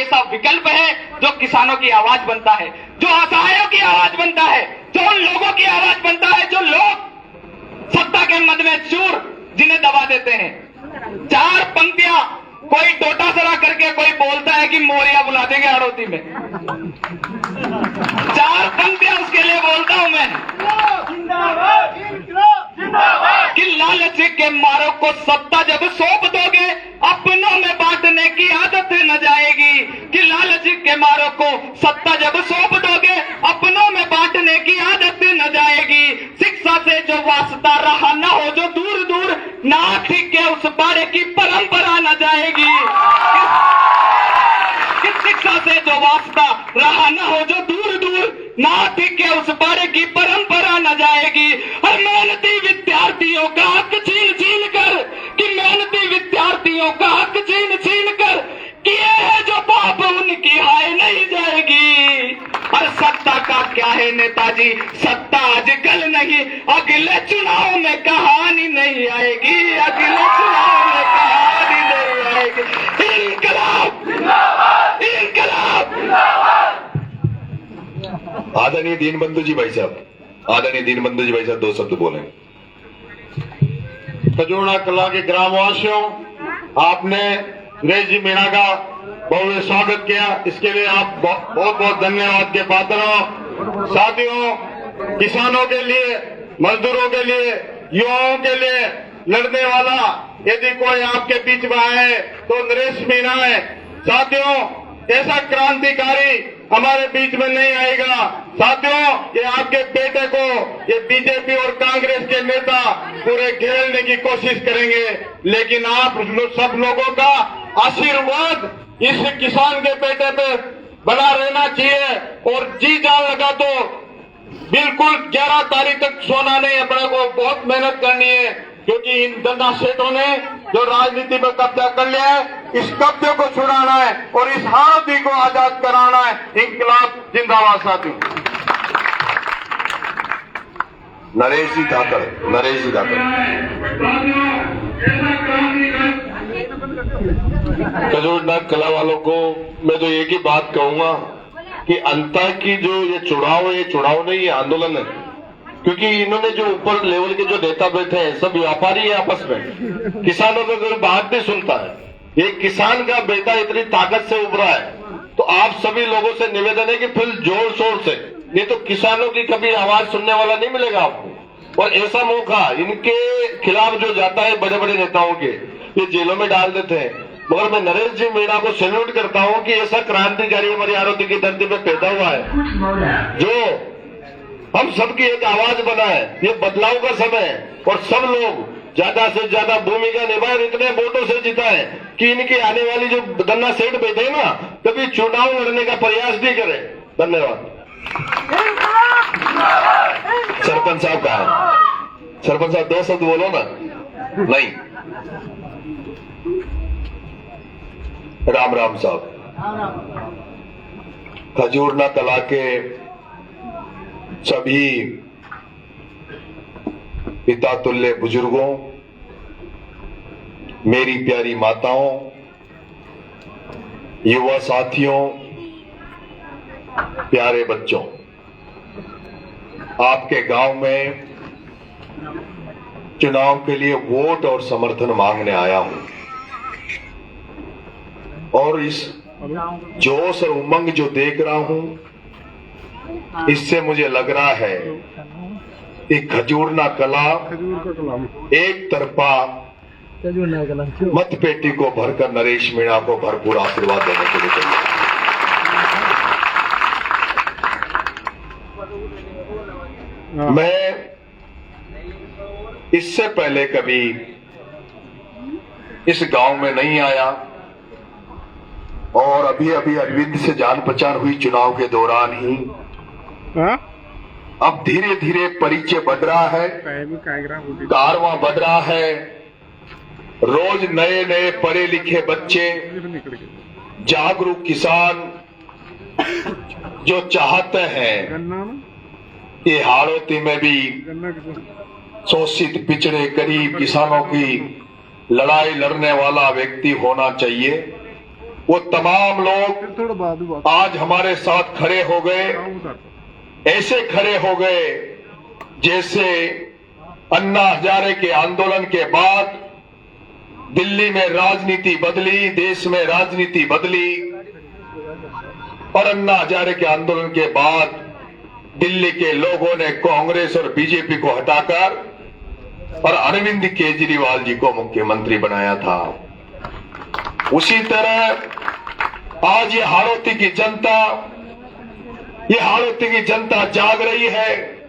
ऐसा विकल्प है जो किसानों की आवाज बनता है, जो असहायों की आवाज बनता है, जो उन लोगों की आवाज बनता है जो लोग सत्ता के मद में चूर जिन्हें दबा देते हैं। चार पंक्तियां कोई टोटा सरा करके कोई बोलता है कि मोरिया बुला देंगे हड़ौती में, चार पंक्तियां उसके लिए बोलता हूं मैं कि लालच के मारों को सत्ता जब सौंप दोगे अपनों में बांटने की आदत न जाएगी, कि लालच के मारों को सत्ता जब सौंप दोगे अपनों में बांटने की आदत न जाएगी। शिक्षा से जो वास्ता रहा न हो जो दूर दूर नाथ के उस बारे की परंपरा न जाएगी, कि शिक्षा से जो वास्ता रहा न हो जो दूर दूर नाथ के उस बारे की परंपरा न जाएगी। और मेहनती विद्यार्थियों का हक छीन छीन कर, कि मेहनती विद्यार्थियों का हक छीन छीन कर किए है जो पाप उनकी हाय नहीं जाएगी। और सत्ता का क्या है नेताजी, सत्ता आजकल नहीं अगले चुनाव में कहानी नहीं आएगी, अगले चुनाव में कहानी नहीं आएगी। इनकलाब इनकलाब। आदरणीय दीनबंधु जी भाई साहब, आदरणीय दीनबंधु जी भाई साहब 2 शब्द बोले। खजूरना कला के ग्रामवासियों, आपने नरेश जी मीणा का बहुत स्वागत किया, इसके लिए आप बहुत बहुत धन्यवाद के पात्र हो। साथियों, किसानों के लिए, मजदूरों के लिए, युवाओं के लिए लड़ने वाला यदि कोई आपके बीच में आए तो नरेश मीणा है। साथियों, ऐसा क्रांतिकारी हमारे बीच में नहीं आएगा। साथियों, ये आपके बेटे को ये बीजेपी और कांग्रेस के नेता पूरे घेरने की कोशिश करेंगे, लेकिन आप सब लोगों का आशीर्वाद इस किसान के बेटे पे बना रहना चाहिए। और जी जान लगा तो बिल्कुल 11 तारीख तक सोना नहीं, अपने को बहुत मेहनत करनी है, क्योंकि इन धन्ना सेठों ने जो राजनीति पर कब्जा कर लिया है, इस कब्जे को छुड़ाना है और इस हालती को आजाद कराना है। इंकलाब जिंदाबाद। साथियों, नरेश जी धाकड़, नरेश जी धाकड़। खजूरना कला वालों को मैं तो एक ही बात कहूंगा कि अंतर की जो ये चुनाव है, ये चुनाव नहीं, ये आंदोलन है। क्योंकि इन्होंने जो ऊपर लेवल के जो नेता बैठे हैं सब व्यापारी है आपस में, किसानों का कोई बात नहीं सुनता है। एक किसान का बेटा इतनी ताकत से उभरा है, तो आप सभी लोगों से निवेदन है कि फिर जोर शोर से, नहीं तो किसानों की कभी आवाज सुनने वाला नहीं मिलेगा आपको। और ऐसा मौका इनके खिलाफ जो जाता है बड़े बड़े नेताओं के, ये जेलों में डाल देते हैं। मगर मैं नरेश जी मीणा को सैल्यूट करता हूं कि ऐसा क्रांतिकारी हमारी आरोती की धरती पे पैदा हुआ है जो हम सबकी एक आवाज बना है। ये बदलाव का समय है और सब लोग ज्यादा से ज्यादा भूमिका निभाए, इतने वोटों से जीता है कि इनकी आने वाली जो धन्ना सेठ बैठे ना, कभी चुनाव लड़ने का प्रयास नहीं करे। धन्यवाद। सरपंच साहब कहा है? सरपंच साहब 2 शब्द बोलो ना। नहीं, राम राम साहब। खजूरना कला के सभी पिता तुल्य बुजुर्गों, मेरी प्यारी माताओं, युवा साथियों, प्यारे बच्चों, आपके गांव में चुनाव के लिए वोट और समर्थन मांगने आया हूं। और इस जोश और उमंग जो देख रहा हूं, इससे मुझे लग रहा है कि खजूरना कला एक तरफा मतपेटी को भरकर नरेश मीणा को भरपूर आशीर्वाद देने के लिए चाहिए। मैं इससे पहले कभी इस गांव में नहीं आया और अभी अभी अरविंद से जान पहचान हुई चुनाव के दौरान ही। अब धीरे धीरे परिचय बढ़ रहा है, कारवां बढ़ रहा है। रोज नए नए पढ़े लिखे बच्चे, जागरूक किसान जो चाहते हैं कि हाड़ौती में भी शोषित पिछड़े गरीब किसानों की लड़ाई लड़ने वाला व्यक्ति होना चाहिए। वो तमाम लोग आज हमारे साथ खड़े हो गए, ऐसे खड़े हो गए जैसे अन्ना हजारे के आंदोलन के बाद दिल्ली में राजनीति बदली, देश में राजनीति बदली, और अन्ना हजारे के आंदोलन के बाद दिल्ली के लोगों ने कांग्रेस और बीजेपी को हटाकर और अरविंद केजरीवाल जी को मुख्यमंत्री बनाया था। उसी तरह आज ये हाड़ौती की जनता जाग रही है।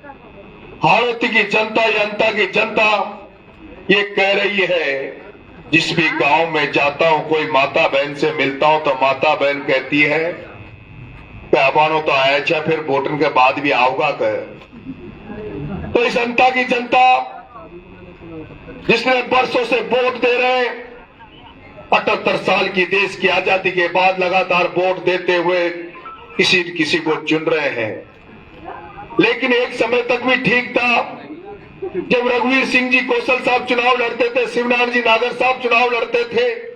हाड़ौती की जनता, जनता की जनता ये कह रही है, जिस भी गांव में जाता हूं, कोई माता बहन से मिलता हूं तो माता बहन कहती है पैबानो तो आया, फिर वोटन के बाद भी आओगा कह। तो इस जनता की जनता जिसने वर्षों से वोट दे रहे, 78 साल की देश की आजादी के बाद लगातार वोट देते हुए किसी को चुन रहे हैं। लेकिन एक समय तक भी ठीक था जब रघुवीर सिंह जी कौशल साहब चुनाव लड़ते थे, शिवनारायण जी नागर साहब चुनाव लड़ते थे,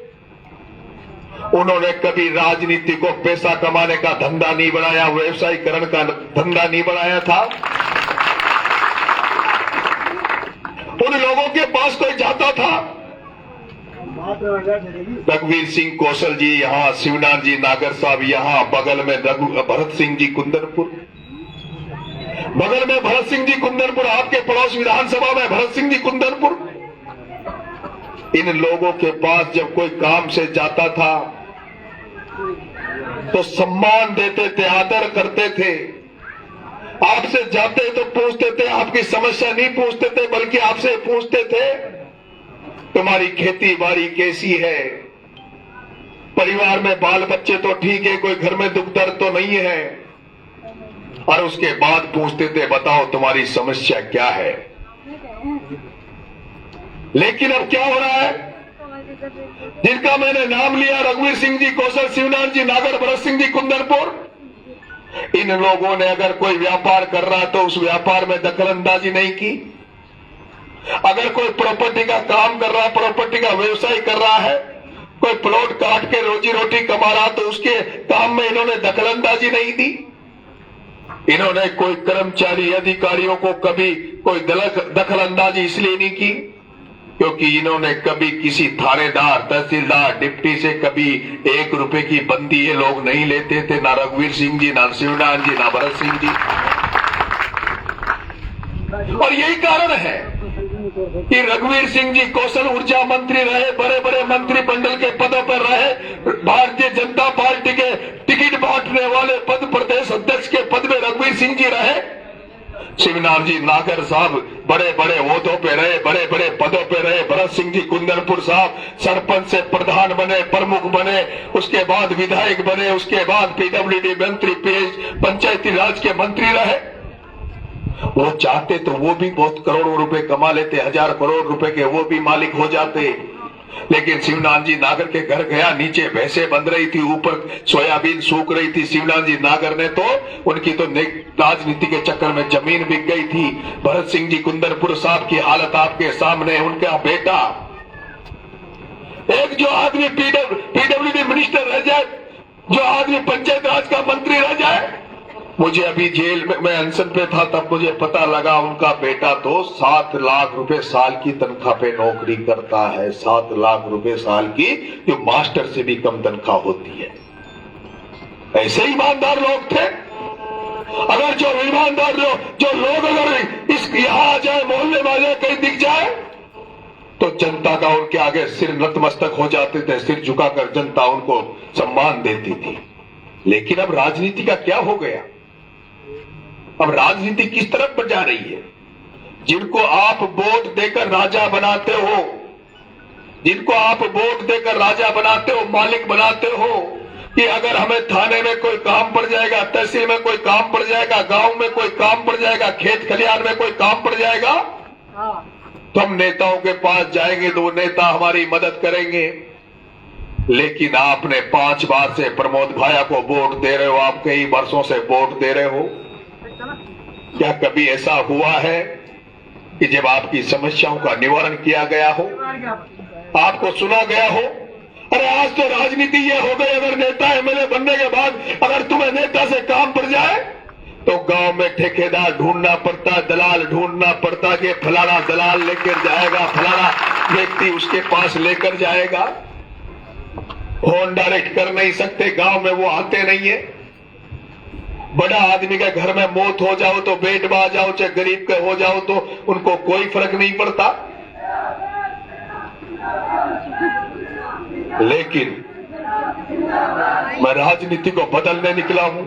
उन्होंने कभी राजनीति को पैसा कमाने का धंधा नहीं बनाया, व्यवसायीकरण का धंधा नहीं बनाया था। उन लोगों के पास कोई जाता था, रघुवीर सिंह कौशल जी यहां, शिवनारायण जी नागर साहब यहां, बगल में भरत सिंह जी कुंदनपुर, बगल में भरत सिंह जी कुंदनपुर, आपके पड़ोस विधानसभा में भरत सिंह जी कुंदनपुर। इन लोगों के पास जब कोई काम से जाता था तो सम्मान देते थे, आदर करते थे। आपसे जाते तो पूछते थे, आपकी समस्या नहीं पूछते थे, बल्कि आपसे पूछते थे तुम्हारी खेती बाड़ी कैसी है, परिवार में बाल बच्चे तो ठीक है, कोई घर में दुख दर्द तो नहीं है, और उसके बाद पूछते थे बताओ तुम्हारी समस्या क्या है। लेकिन अब क्या हो रहा है, जिनका मैंने नाम लिया, रघुवीर सिंह जी कौशल, शिवनारायण जी नागर, भरत सिंह जी कुंदनपुर, इन लोगों ने अगर कोई व्यापार कर रहा है तो उस व्यापार में दखलंदाजी नहीं की। अगर कोई प्रॉपर्टी का काम कर रहा है, प्रॉपर्टी का व्यवसाय कर रहा है, कोई प्लॉट काट के रोजी रोटी कमा रहा तो उसके काम में इन्होंने दखलंदाजी नहीं दी। इन्होंने कोई कर्मचारी अधिकारियों को कभी कोई दखलंदाजी इसलिए नहीं की क्योंकि इन्होंने कभी किसी थानेदार, तहसीलदार, डिप्टी से कभी 1 रुपए की बंदी ये लोग नहीं लेते थे, ना रघुवीर सिंह जी, ना शिवनारायण जी, ना भरत सिंह जी। और यही कारण है कि रघुवीर सिंह जी कौशल ऊर्जा मंत्री रहे, बड़े बड़े मंत्रिमंडल के पदों पर रहे, भारतीय जनता पार्टी के टिकट बांटने वाले पद, प्रदेश अध्यक्ष के पद में रघुवीर सिंह जी रहे। शिवनारायण जी नागर साहब बड़े बड़े ओहदों पे रहे, बड़े बड़े पदों पे रहे। भरत सिंह जी कुंदनपुर साहब सरपंच से प्रधान बने, प्रमुख बने, उसके बाद विधायक बने, उसके बाद पीडब्ल्यूडी मंत्री, पंचायती राज के मंत्री रहे। वो चाहते तो वो भी बहुत करोड़ों रुपए कमा लेते, 1000 करोड़ रुपए के वो भी मालिक हो जाते। लेकिन शिवनारायण जी नागर के घर गया, नीचे भैंसे बंध रही थी, ऊपर सोयाबीन सूख रही थी। शिवनारायण जी नागर ने तो उनकी तो राजनीति के चक्कर में जमीन बिक गई थी। भरत सिंह जी कुंदनपुर साहब की हालत आपके सामने, उनका बेटा, एक जो आदमी पीडब्ल्यूडी मिनिस्टर रह जाए, जो आदमी पंचायत राज का मंत्री रह जाए। मुझे अभी जेल में, मैं अनशन पे था तब मुझे पता लगा उनका बेटा तो 7 लाख रुपए साल की तनख्वाह पे नौकरी करता है। 7 लाख रुपए साल की, जो मास्टर से भी कम तनख्वाह होती है। ऐसे ईमानदार लोग थे। अगर जो ईमानदार जो लोग अगर इस यहाँ आ जाए, मोहल्ले में आ जाए, कहीं दिख जाए तो जनता का उनके आगे सिर नतमस्तक हो जाते थे। सिर झुकाकर जनता उनको सम्मान देती थी। लेकिन अब राजनीति का क्या हो गया? अब राजनीति किस तरफ पर जा रही है? जिनको आप वोट देकर राजा बनाते हो, जिनको आप वोट देकर राजा बनाते हो, मालिक बनाते हो, कि अगर हमें थाने में कोई काम पड़ जाएगा, तहसील में कोई काम पड़ जाएगा, गांव में कोई काम पड़ जाएगा, खेत खलिहान में कोई काम पड़ जाएगा, तो हम नेताओं के पास जाएंगे तो वो नेता हमारी मदद करेंगे। लेकिन आपने 5 बार से प्रमोद भाया को वोट दे रहे हो, आप कई वर्षों से वोट दे रहे हो। क्या कभी ऐसा हुआ है कि जब आपकी समस्याओं का निवारण किया गया हो, आपको सुना गया हो, अरे आज तो राजनीति ये हो गई, अगर नेता एमएलए बनने के बाद अगर तुम्हें नेता से काम पड़ जाए तो गांव में ठेकेदार ढूंढना पड़ता, दलाल ढूंढना पड़ता कि फलाना दलाल लेकर जाएगा, फलाना व्यक्ति उसके पास लेकर जाएगा। फोन डायरेक्ट कर नहीं सकते, गांव में वो आते नहीं है। बड़ा आदमी के घर में मौत हो जाओ तो बेड में आ जाओ, चाहे गरीब के हो जाओ तो उनको कोई फर्क नहीं पड़ता। लेकिन मैं राजनीति को बदलने निकला हूं।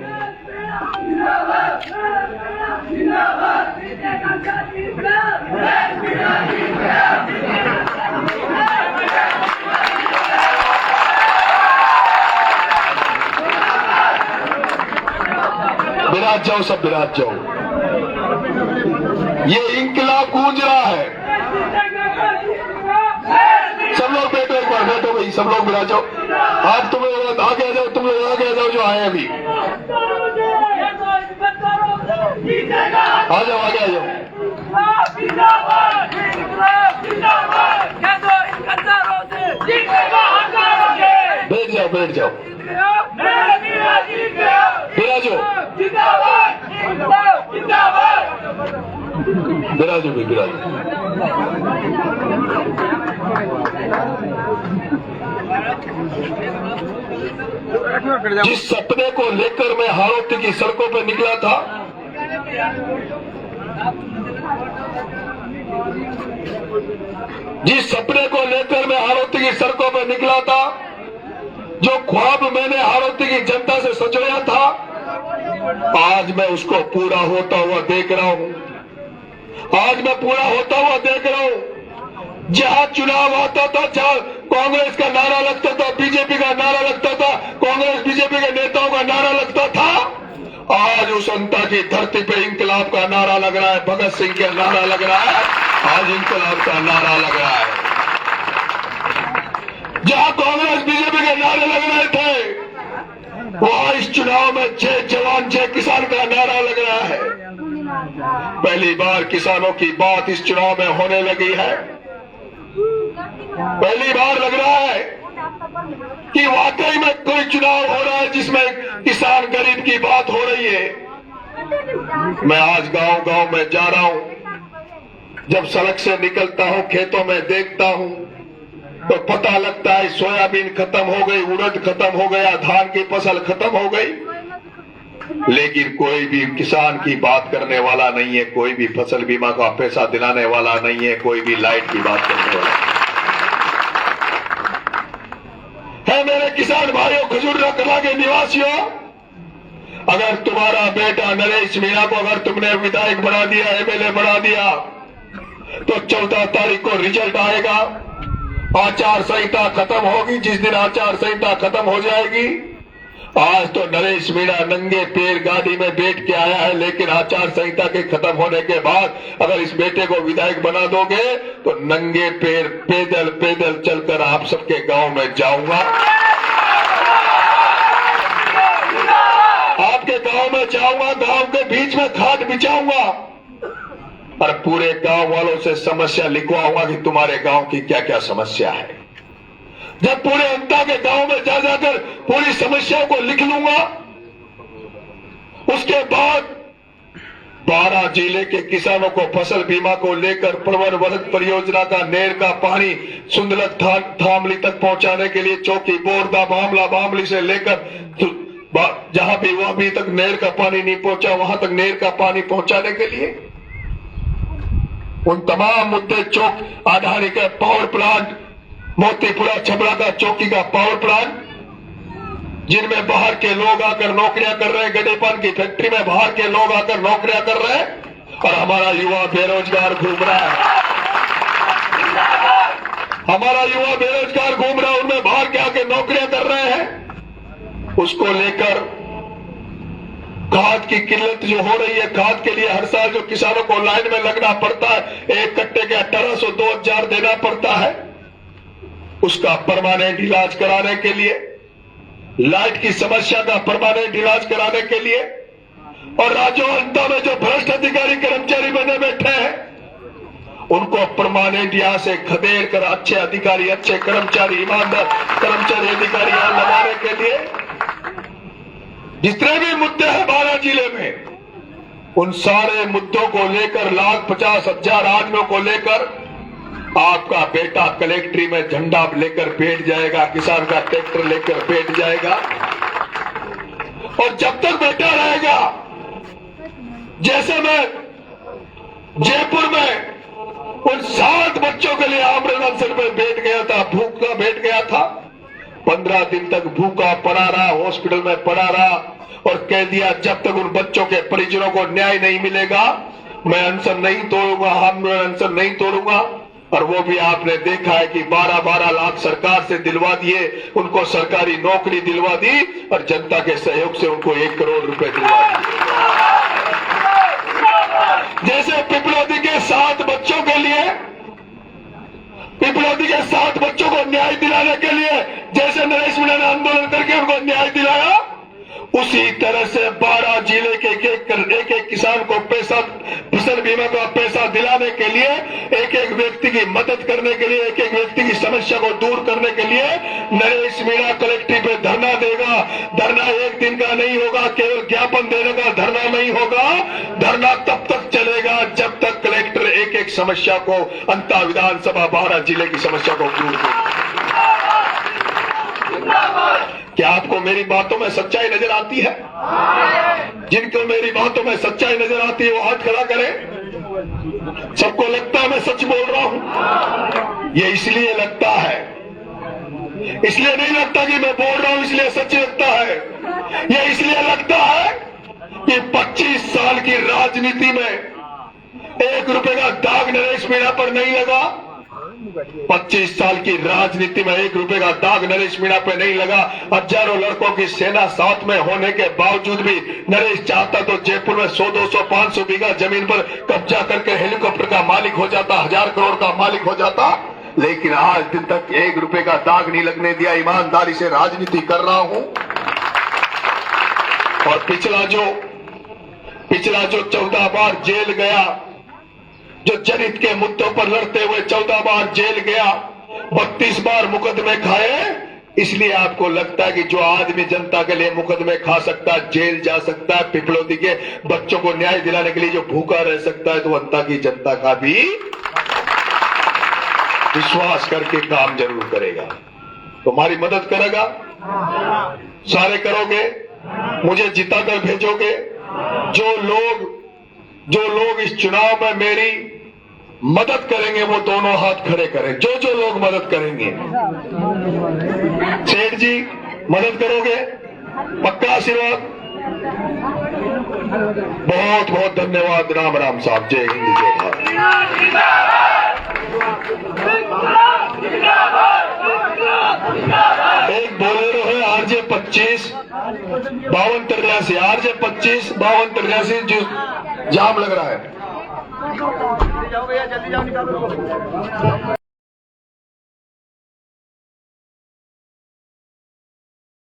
विराज जाओ, सब विराज जाओ। ये इंकलाब गूंज रहा है। सब लोग बैठो, एक बार बैठो भाई, सब लोग विराज जाओ। आप तुम लोग आगे आ जाओ, तुम लोग आगे आ जाओ जो आए अभी। आ जाओ, आगे आ जाओ। बैठ जाओ, बैठ जाओ, विराजो, विराजो भाई, विराजो। जिस सपने को लेकर मैं हाड़ौती की सड़कों पर निकला था, जिस सपने को लेकर मैं हाड़ौती की सड़कों पर निकला था, जो ख्वाब मैंने हाड़ौती की जनता से सजोया था, आज मैं उसको पूरा होता हुआ देख रहा हूं। आज मैं पूरा होता हुआ देख रहा हूं। जहां चुनाव आता था, जहां कांग्रेस का नारा लगता था, बीजेपी का नारा लगता था, कांग्रेस बीजेपी के नेताओं का नारा लगता था, आज उस अंता की धरती पे इंकलाब का नारा लग रहा है, भगत सिंह का नारा लग रहा है, आज इंकलाब का नारा लग रहा है। जहां कांग्रेस बीजेपी के नारे लग रहे थे, वहां इस चुनाव में जय जवान जय किसान का नारा लग रहा है। पहली बार किसानों की बात इस चुनाव में होने लगी है। पहली बार लग रहा है कि वाकई में कोई चुनाव हो रहा है जिसमें किसान गरीब की बात हो रही है। मैं आज गांव गांव में जा रहा हूं, जब सड़क से निकलता हूं, खेतों में देखता हूं, तो पता लगता है सोयाबीन खत्म हो गई, उड़द खत्म हो गया, धान की फसल खत्म हो गई, लेकिन कोई भी किसान की बात करने वाला नहीं है, कोई भी फसल बीमा का पैसा दिलाने वाला नहीं है, कोई भी लाइट की बात करने वाला है। मेरे किसान भाइयों, खजूरिया कला के निवासियों, अगर तुम्हारा बेटा नरेश मीणा को अगर तुमने विधायक बना दिया, एमएलए बना दिया, तो 14 तारीख को रिजल्ट आएगा, आचार संहिता खत्म होगी। जिस दिन आचार संहिता खत्म हो जाएगी, आज तो नरेश मीणा नंगे पैर गाड़ी में बैठ के आया है, लेकिन आचार संहिता के खत्म होने के बाद अगर इस बेटे को विधायक बना दोगे तो नंगे पैर पैदल पैदल चलकर आप सबके गांव में जाऊंगा, आपके गांव में जाऊंगा, गांव के बीच में खाट बिछाऊंगा और पूरे गांव वालों से समस्या लिखवाऊंगा कि तुम्हारे गांव की क्या क्या समस्या है। जब पूरे अंता के गांव में जा जाकर पूरी समस्याओं को लिख लूंगा, उसके बाद 12 जिले के किसानों को फसल बीमा को लेकर प्रवर वर्ग परियोजना का नहर का पानी सुंदलक थामली तक पहुंचाने के लिए चौकी बोरदा मामला मामली से लेकर जहां भी वहां भी तक नहर का पानी नहीं पहुंचा, वहां तक नहर का पानी पहुंचाने के लिए उन तमाम मुद्दे, चौक आधारी का पावर प्लांट, मोतीपुरा छबड़ा का चौकी का पावर प्लांट, जिनमें बाहर के लोग आकर नौकरियां कर रहे हैं, गडेपान की फैक्ट्री में बाहर के लोग आकर नौकरियां कर रहे हैं और हमारा युवा बेरोजगार घूम रहा है। हमारा युवा बेरोजगार घूम रहा है, उनमें बाहर के आके नौकरियां कर रहे हैं। उसको लेकर खाद की किल्लत जो हो रही है, खाद के लिए हर साल जो किसानों को लाइन में लगना पड़ता है, एक कट्टे के 1800 2000 देना पड़ता है, उसका परमानेंट इलाज कराने के लिए, लाइट की समस्या का परमानेंट इलाज कराने के लिए, और राज्यों अंता में जो भ्रष्ट अधिकारी कर्मचारी बने बैठे हैं, उनको परमानेंट यहाँ से खदेड़ कर अच्छे अधिकारी, अच्छे कर्मचारी, ईमानदार कर्मचारी अधिकारी यहाँ लगाने के लिए जितने भी मुद्दे हैं बारां जिले में, उन सारे मुद्दों को लेकर 1,50,000 आदमियों को लेकर आपका बेटा कलेक्ट्री में झंडा लेकर बैठ जाएगा, किसान का ट्रैक्टर लेकर बैठ जाएगा। और जब तक बैठा रहेगा, जैसे मैं जयपुर में उन 7 बच्चों के लिए आमरण अनशन में बैठ गया था, भूखा बैठ गया था, 15 दिन तक भूखा पड़ा रहा, हॉस्पिटल में पड़ा रहा और कह दिया जब तक उन बच्चों के परिजनों को न्याय नहीं मिलेगा मैं अनशन नहीं तोड़ूंगा, आमरण अनशन नहीं तोड़ूंगा। और वो भी आपने देखा है कि 12-12 लाख सरकार से दिलवा दिए, उनको सरकारी नौकरी दिलवा दी और जनता के सहयोग से उनको 1 करोड़ रुपए दिलवा दिए। जैसे पिपलोदी के 7 बच्चों के लिए, पिपलोदी के 7 बच्चों को न्याय दिलाने के लिए जैसे नरेश मीणा ने आंदोलन करके उनको न्याय दिलाया, उसी तरह से 12 जिले के एक किसान को पैसा, फसल बीमा का पैसा दिलाने के लिए, एक व्यक्ति की मदद करने के लिए, एक व्यक्ति की समस्या को दूर करने के लिए नरेश मीणा कलेक्ट्री पे धरना देगा। धरना 1 दिन का नहीं होगा, केवल ज्ञापन देने का धरना नहीं होगा। धरना तब तक चलेगा जब तक कलेक्टर एक समस्या को, अंतर विधानसभा 12 जिले की समस्या को दूर करे। क्या आपको मेरी बातों में सच्चाई नजर आती है? जिनको मेरी बातों में सच्चाई नजर आती है वो हाथ खड़ा करें। सबको लगता है मैं सच बोल रहा हूं? ये इसलिए लगता है, इसलिए नहीं लगता कि मैं बोल रहा हूं इसलिए सच लगता है। ये इसलिए लगता है कि 25 साल की राजनीति में 1 रुपए का दाग नरेश मीणा पर नहीं लगा। 25 साल की राजनीति में 1 रुपए का दाग नरेश मीणा पे नहीं लगा। हजारों लड़कों की सेना साथ में होने के बावजूद भी नरेश चाहता तो जयपुर में 100, 200, 500 बीघा जमीन पर कब्जा करके हेलीकॉप्टर का मालिक हो जाता, 1000 करोड़ का मालिक हो जाता। लेकिन आज दिन तक 1 रुपए का दाग नहीं लगने दिया। ईमानदारी से राजनीति कर रहा हूं। और पिछला जो 14 बार जेल गया, जो जनहित के मुद्दों पर लड़ते हुए 14 बार जेल गया, 32 बार मुकदमे खाए, इसलिए आपको लगता है कि जो आदमी जनता के लिए मुकदमे खा सकता है, जेल जा सकता है, पिपलोदी के बच्चों को न्याय दिलाने के लिए जो भूखा रह सकता है, तो अंता की जनता का भी विश्वास करके काम जरूर करेगा। तुम्हारी मदद करेगा, सारे करोगे, मुझे जिताकर भेजोगे। जो लोग इस चुनाव में मेरी मदद करेंगे वो दोनों हाथ खड़े करें। जो लोग मदद करेंगे, सेठ जी मदद करोगे? पक्का आशीर्वाद? बहुत बहुत धन्यवाद। राम राम साहब। जय हिंद, जय भारत। एक बोलेरो है RJ 25 5283, RJ 25 5283 जो जाम लग रहा है।